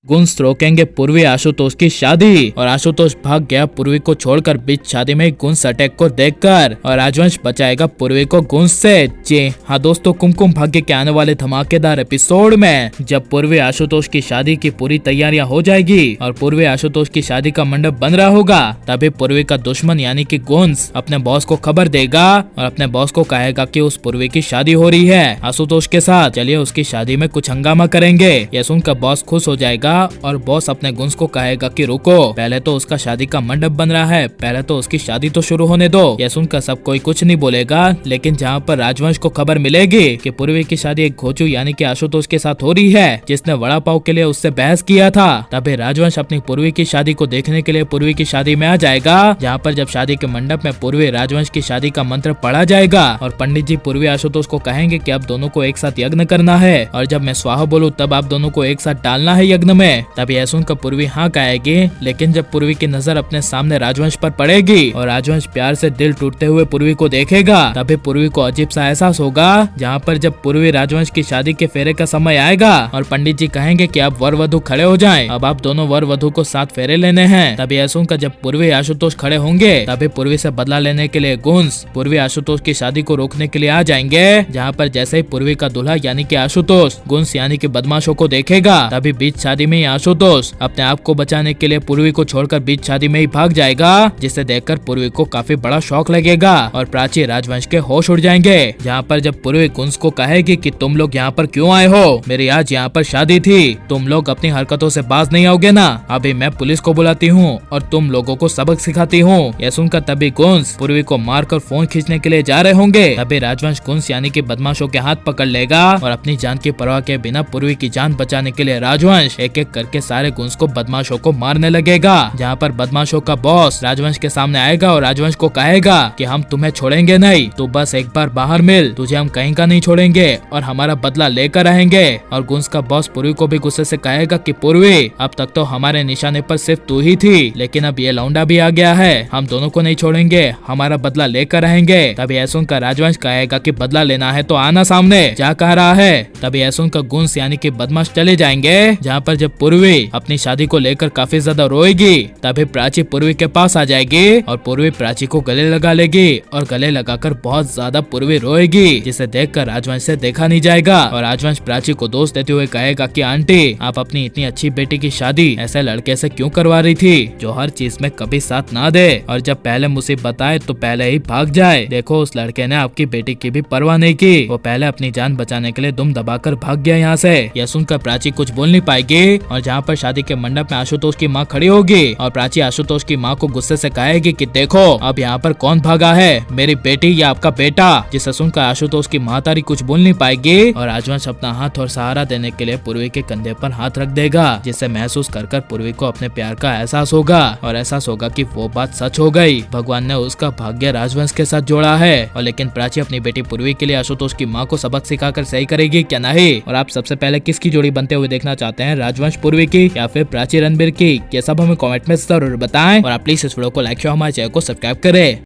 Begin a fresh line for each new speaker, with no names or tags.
गुंस रोकेंगे पूर्वी आशुतोष की शादी और आशुतोष भाग गया पूर्वी को छोड़कर बीच शादी में गुंस अटैक को देखकर और राजवंश बचाएगा पूर्वी को गुंस से। जी हाँ दोस्तों, कुमकुम भाग्य के आने वाले धमाकेदार एपिसोड में जब पूर्वी आशुतोष की शादी की पूरी तैयारियां हो जाएगी और पूर्वी आशुतोष की शादी का मंडप बन रहा होगा, तभी पूर्वी का दुश्मन यानी कि गुंस अपने बॉस को खबर देगा और अपने बॉस को कहेगा कि उस पूर्वी की शादी हो रही है आशुतोष के साथ, चलिए उसकी शादी में कुछ हंगामा करेंगे। यह सुनकर बॉस खुश हो जाएगा और बॉस अपने गुंस को कहेगा कि रुको, पहले तो उसका शादी का मंडप बन रहा है, पहले तो उसकी शादी तो शुरू होने दो। यह सुनकर सब कोई कुछ नहीं बोलेगा, लेकिन जहाँ पर राजवंश को खबर मिलेगी कि पूर्वी की शादी एक घोचू यानी कि आशुतोष के साथ हो रही है जिसने वड़ा पाव के लिए उससे बहस किया था, तभी राजवंश अपनी पूर्वी की शादी को देखने के लिए पूर्वी की शादी में आ जाएगा। जहाँ पर जब शादी के मंडप में पूर्वी राजवंश की शादी का मंत्र पढ़ा जाएगा और पंडित जी पूर्वी आशुतोष को कहेंगे कि अब दोनों को एक साथ यज्ञ करना है और जब मैं स्वाहा बोलूँ तब आप दोनों को एक साथ डालना है यज्ञ में। तभी यह सुनकर पूर्वी हाँ कहेगी, लेकिन जब पूर्वी की नजर अपने सामने राजवंश पर पड़ेगी और राजवंश प्यार से दिल टूटते हुए पूर्वी को देखेगा, तभी पूर्वी को अजीब सा एहसास होगा। जहाँ पर जब पूर्वी राजवंश की शादी के फेरे का समय आएगा और पंडित जी कहेंगे कि आप वर वधु खड़े हो जाएं, अब आप दोनों वर वधु को 7 फेरे लेने हैं। तभी यह सुनकर जब पूर्वी आशुतोष खड़े होंगे, तभी पूर्वी से बदला लेने के लिए गुंस पूर्वी आशुतोष की शादी को रोकने के लिए आ जाएंगे। जहाँ पर जैसे ही पूर्वी का दूल्हा यानी कि आशुतोष गुंस यानी कि बदमाशों को देखेगा, तभी बीच शादी में आशुतोष अपने आप को बचाने के लिए पूर्वी को छोड़कर बीच शादी में ही भाग जाएगा, जिसे देखकर पूर्वी को काफी बड़ा शौक लगेगा और प्राची राजवंश के होश उड़ जाएंगे। जहाँ पर जब पूर्वी गुंस को कहेगी कि तुम लोग यहाँ पर क्यों आए हो, मेरी आज यहाँ पर शादी थी, तुम लोग अपनी हरकतों से बाज नहीं आओगे ना, अभी मैं पुलिस को बुलाती हूँ और तुम लोगों को सबक सिखाती हूँ। यह सुनकर तभी गुंस पूर्वी को मारकर फोन खींचने के लिए जा रहे होंगे, तभी राजवंश गुंस यानी कि बदमाशों के हाथ पकड़ लेगा और अपनी जान की परवाह के बिना पूर्वी की जान बचाने के लिए राजवंश एक एक करके सारे गुंस को बदमाशों को मारने लगेगा। जहाँ पर बदमाशों का बॉस राजवंश के सामने आएगा और राजवंश को कहेगा कि हम तुम्हें छोड़ेंगे नहीं, तू बस एक बार बाहर मिल, तुझे हम कहीं का नहीं छोड़ेंगे और हमारा बदला लेकर रहेंगे। और गुंस का बॉस पूर्वी को भी गुस्से से कहेगा कि पूर्वी, अब तक तो हमारे निशाने पर सिर्फ तू ही थी, लेकिन अब ये लौंडा भी आ गया है, हम दोनों को नहीं छोड़ेंगे, हमारा बदला लेकर रहेंगे। तभी ऐसुन का राजवंश कहेगा कि बदला लेना है तो आना सामने, क्या कह रहा है। तभी ऐसुन का गुंस यानी कि बदमाश चले जाएंगे। जहाँ पर जब पूर्वी अपनी शादी को लेकर काफी ज्यादा रोएगी, तभी प्राची पूर्वी के पास आ जाएगी और पूर्वी प्राची को गले लगा लेगी और गले लगाकर बहुत ज्यादा पूर्वी रोएगी, जिसे देखकर राजवंश से देखा नहीं जाएगा। और राजवंश प्राची को दोष देते हुए कहेगा कि आंटी, आप अपनी इतनी अच्छी बेटी की शादी ऐसे लड़के से क्यों करवा रही थी जो हर चीज में कभी साथ ना दे और जब पहले मुसीबत आए तो पहले ही भाग जाए। देखो, उस लड़के ने आपकी बेटी की भी परवाह नहीं की, वो पहले अपनी जान बचाने के लिए दुम दबाकर भाग गया यहाँ से। यह सुनकर प्राची कुछ बोल नहीं पाएगी और जहाँ पर शादी के मंडप में आशुतोष की माँ खड़ी होगी और प्राची आशुतोष की माँ को गुस्से से कहेगी कि देखो, अब यहाँ पर कौन भागा है, मेरी बेटी या आपका बेटा। जिसे सुनकर आशुतोष की माँ तारी कुछ बोल नहीं पाएगी और राजवंश अपना हाथ और सहारा देने के लिए पूर्वी के कंधे पर हाथ रख देगा, जिसे महसूस कर पूर्वी को अपने प्यार का एहसास होगा और एहसास होगा कि वो बात सच हो गई, भगवान ने उसका भाग्य राजवंश के साथ जोड़ा है। और लेकिन प्राची अपनी बेटी पूर्वी के लिए आशुतोष की माँ को सबक सिखाकर सही करेगी क्या नहीं। और आप सबसे पहले किसकी जोड़ी बनते हुए देखना चाहते हैं, राजवंश पूर्वी की या फिर प्राची रणबीर की, ये सब हमें कमेंट में जरूर बताएं और आप प्लीज इस वीडियो को लाइक और हमारे चैनल को सब्सक्राइब करें।